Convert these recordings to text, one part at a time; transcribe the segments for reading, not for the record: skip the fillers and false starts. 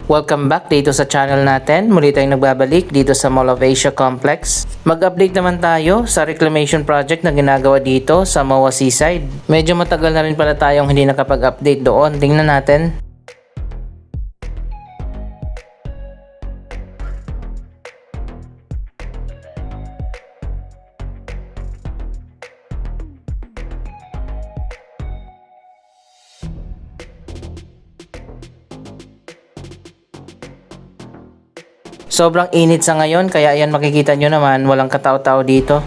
Welcome back dito sa channel natin. Muli tayong nagbabalik dito sa Mall of Asia Complex. Mag-update naman tayo sa reclamation project na ginagawa dito sa MOA Seaside. Medyo matagal na rin pala tayong hindi nakapag-update doon. Tingnan natin. Sobrang init sa ngayon kaya ayan makikita nyo naman walang katao-tao dito.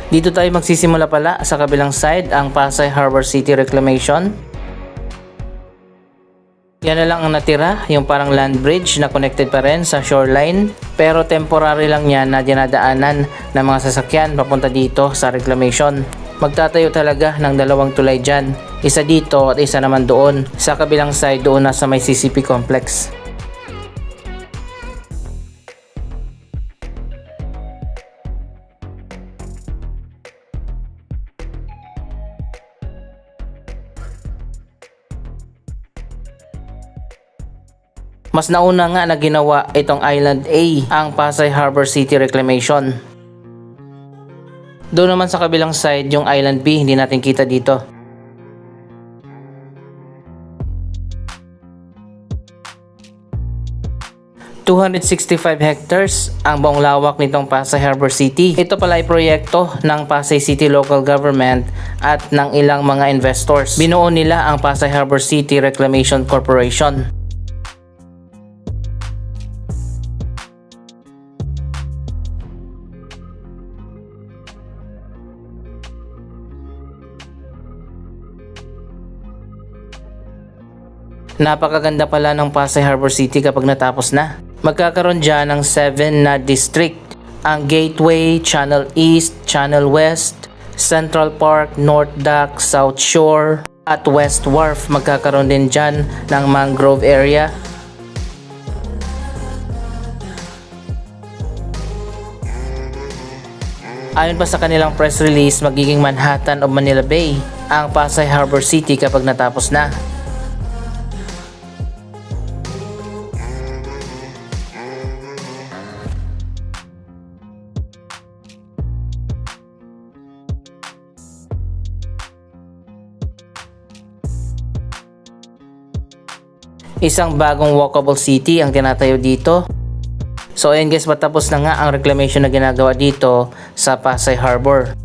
Dito tayo magsisimula pala sa kabilang side ang Pasay Harbor City Reclamation. Yan na lang ang natira, yung parang land bridge na connected pa rin sa shoreline. Pero temporary lang yan na dinadaanan ng mga sasakyan papunta dito sa reclamation. Magtatayo talaga ng dalawang tulay dyan. Isa dito at isa naman doon. Sa kabilang side doon na sa may CCP complex. Mas nauna nga na ginawa itong Island A, ang Pasay Harbor City Reclamation. Doon naman sa kabilang side yung Island B, hindi natin kita dito. ...265 hectares ang buong lawak nitong Pasay Harbor City. Ito pala ay proyekto ng Pasay City Local Government at ng ilang mga investors. Binuo nila ang Pasay Harbor City Reclamation Corporation. Napakaganda pala ng Pasay Harbor City kapag natapos na. Magkakaroon dyan ng 7 na district. Ang Gateway, Channel East, Channel West, Central Park, North Dock, South Shore, at West Wharf. Magkakaroon din dyan ng mangrove area. Ayon pa sa kanilang press release, magiging Manhattan of Manila Bay ang Pasay Harbor City kapag natapos na. Isang bagong walkable city ang tinatayo dito. So ayun guys, matapos na nga ang reclamation na ginagawa dito sa Pasay Harbor.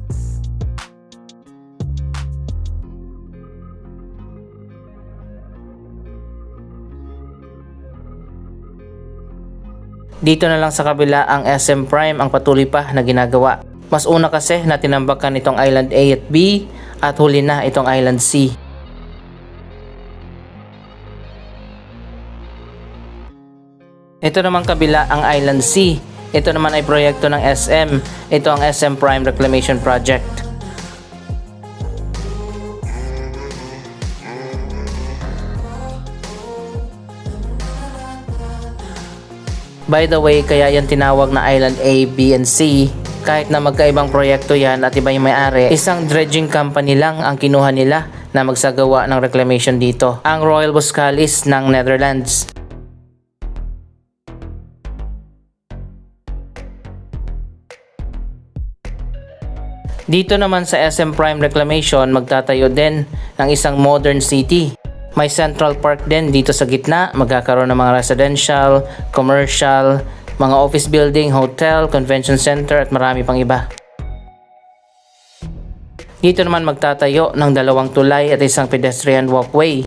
Dito na lang sa kabila ang SM Prime ang patuloy pa na ginagawa. Mas una kasi na tinambakan itong Island A at B at huli na itong Island C. Ito naman kabila ang Island C. Ito naman ay proyekto ng SM. Ito ang SM Prime Reclamation Project. By the way, kaya yan tinawag na Island A, B, and C. Kahit na magkaibang proyekto yan at iba yung may-ari, isang dredging company lang ang kinuha nila na magsagawa ng reclamation dito. Ang Royal Boskalis ng Netherlands. Dito naman sa SM Prime Reclamation, magtatayo din ng isang modern city. May Central Park din dito sa gitna, magkakaroon ng mga residential, commercial, mga office building, hotel, convention center at marami pang iba. Dito naman magtatayo ng 2 tulay at isang pedestrian walkway.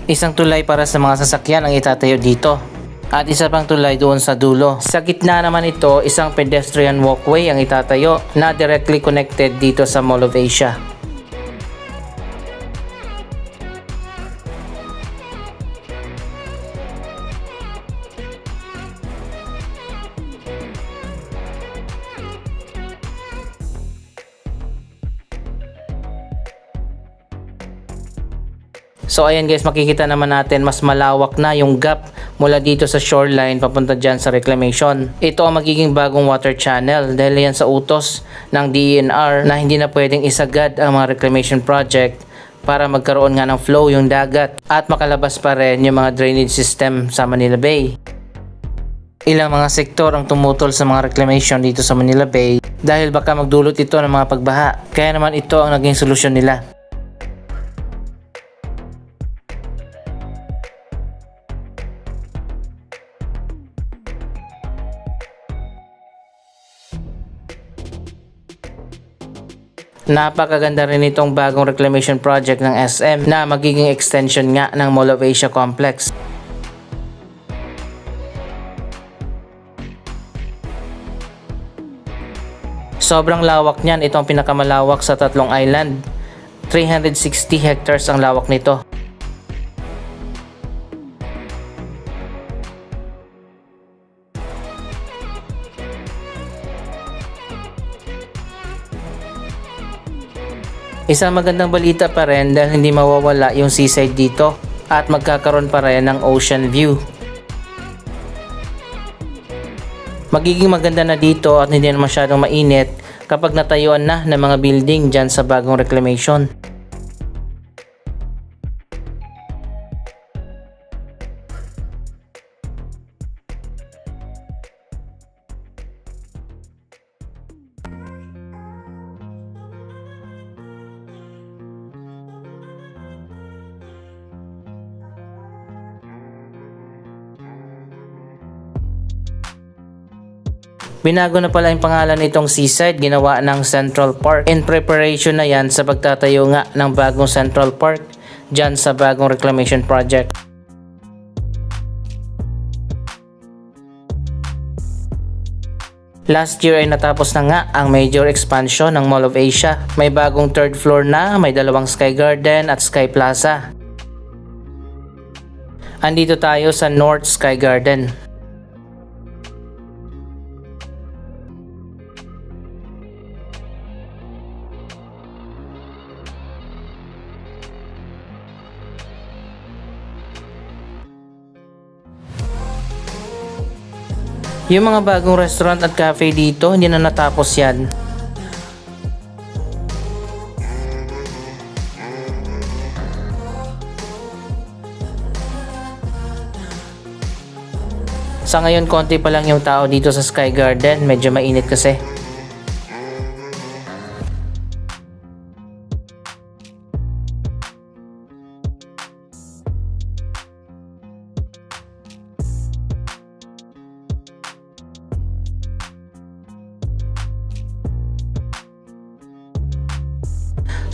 Isang tulay para sa mga sasakyan ang itatayo dito. At isa pang tulay doon sa dulo. Sa gitna naman ito, isang pedestrian walkway ang itatayo na directly connected dito sa Mall of Asia. So ayan guys, makikita naman natin mas malawak na yung gap mula dito sa shoreline papunta dyan sa reclamation. Ito ang magiging bagong water channel dahil yan sa utos ng DENR na hindi na pwedeng isagad ang mga reclamation project para magkaroon nga ng flow yung dagat at makalabas pa rin yung mga drainage system sa Manila Bay. Ilang mga sektor ang tumutol sa mga reclamation dito sa Manila Bay dahil baka magdulot ito ng mga pagbaha. Kaya naman ito ang naging solusyon nila. Napakaganda rin itong bagong reclamation project ng SM na magiging extension nga ng Mall of Asia Complex. Sobrang lawak niyan, ito ang pinakamalawak sa tatlong island. 360 hectares ang lawak nito. Isang magandang balita pa rin dahil hindi mawawala yung seaside dito at magkakaroon pa rin ng ocean view. Magiging maganda na dito at hindi na masyadong mainit kapag natayuan na ng mga building dyan sa bagong reclamation. Binago na pala yung pangalan nitong seaside, ginawa ng Central Park. In preparation na yan sa pagtatayo nga ng bagong Central Park dyan sa bagong reclamation project. Last year ay natapos na nga ang major expansion ng Mall of Asia. May bagong third floor na, may dalawang Sky Garden at Sky Plaza. Andito tayo sa North Sky Garden. Yung mga bagong restaurant at cafe dito, hindi na natapos yan. Sa ngayon, konti pa lang yung tao dito sa Sky Garden. Medyo mainit kasi.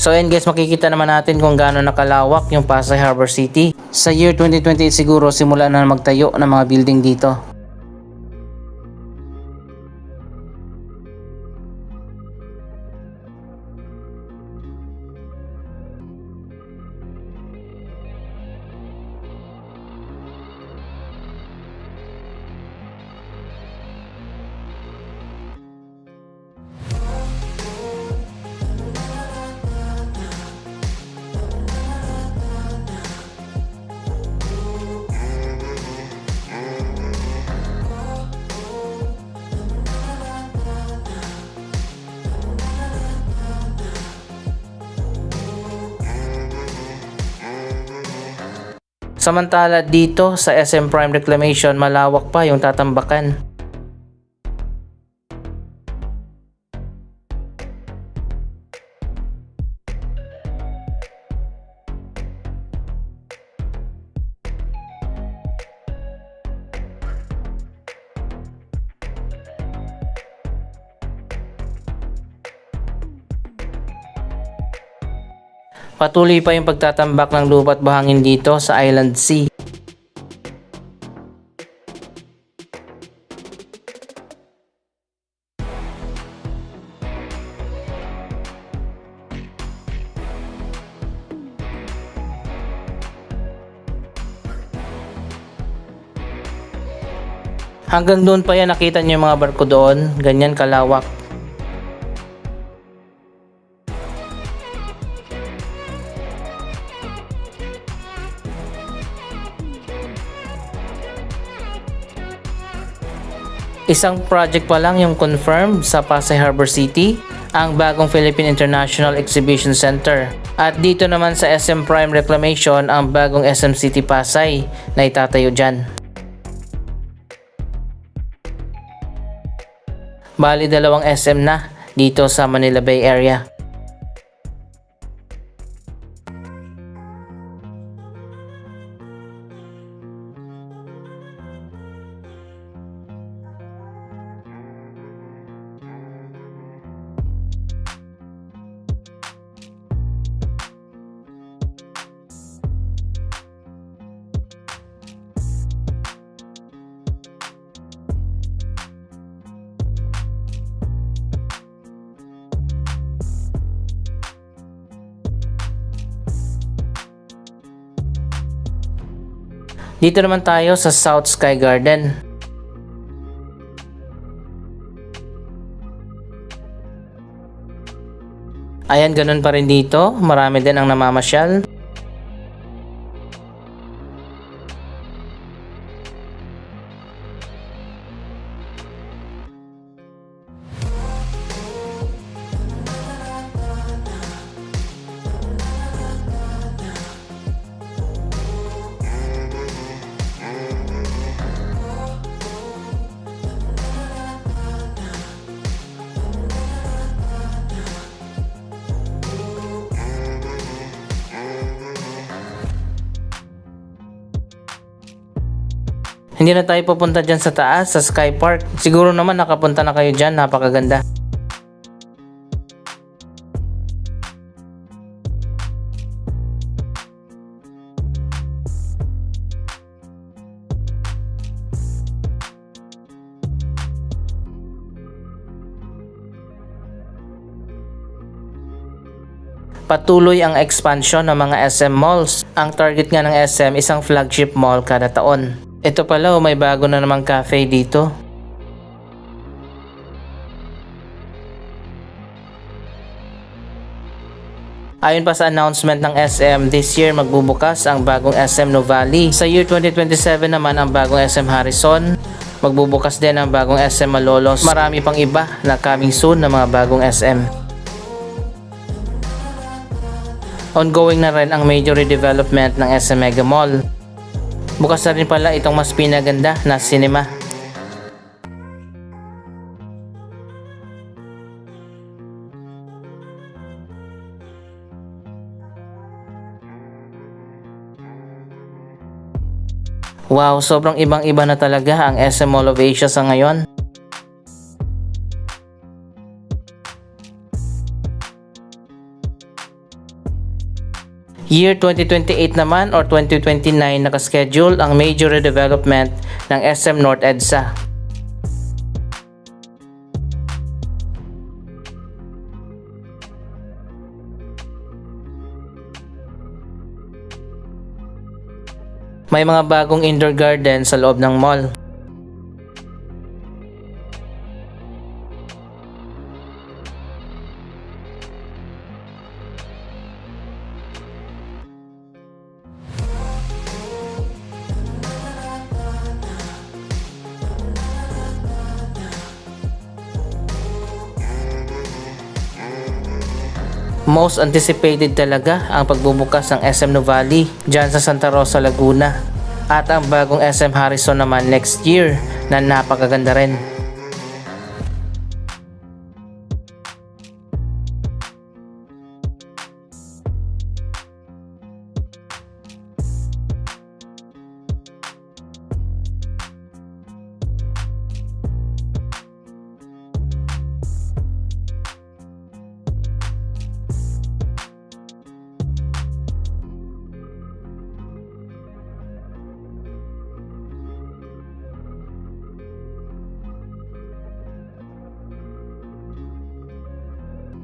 So ayan guys, makikita naman natin kung gaano nakalawak yung Pasay Harbor City. Sa year 2028 siguro simula na magtayo ng mga building dito. Samantala dito sa SM Prime Reclamation, malawak pa yung tatambakan. Patuloy pa yung pagtatambak ng lupa at buhangin dito sa Island Sea. Hanggang doon pa yan, nakita niyo yung mga barko doon, ganyan kalawak. Isang project pa lang yung confirmed sa Pasay Harbor City, ang bagong Philippine International Exhibition Center. At dito naman sa SM Prime Reclamation ang bagong SM City Pasay na itatayo dyan. Bali 2 SM na dito sa Manila Bay Area. Dito naman tayo sa South Sky Garden. Ayan, ganun pa rin dito. Marami din ang namamasyal. Hindi na tayo pupunta dyan sa taas, sa Sky Park. Siguro naman nakapunta na kayo dyan, napakaganda. Patuloy ang expansion ng mga SM malls. Ang target nga ng SM, isang flagship mall kada taon. Ito pala, may bago na namang cafe dito. Ayon pa sa announcement ng SM, this year magbubukas ang bagong SM Nuvali. Sa year 2027 naman ang bagong SM Harrison. Magbubukas din ang bagong SM Malolos. Marami pang iba na coming soon na mga bagong SM. Ongoing na rin ang major redevelopment ng SM Mega Mall. Bukas na rin pala itong mas pinaganda na cinema. Wow, sobrang ibang-iba na talaga ang SM Mall of Asia sa ngayon. Year 2028 naman or 2029 nakaschedule ang major redevelopment ng SM North EDSA. May mga bagong indoor garden sa loob ng mall. Most anticipated talaga ang pagbubukas ng SM Nuvali dyan sa Santa Rosa, Laguna. At ang bagong SM Harrison naman next year na napakaganda rin.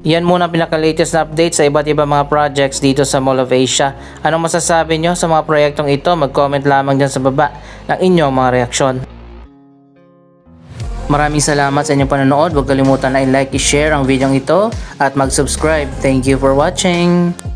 Yan muna ang pinaka-latest na update sa iba't ibang mga projects dito sa Mall of Asia. Anong masasabi nyo sa mga proyektong ito? Mag-comment lamang dyan sa baba ng inyong mga reaksyon. Maraming salamat sa inyong panonood. Huwag kalimutan na i-like, i-share ang video ito at mag-subscribe. Thank you for watching!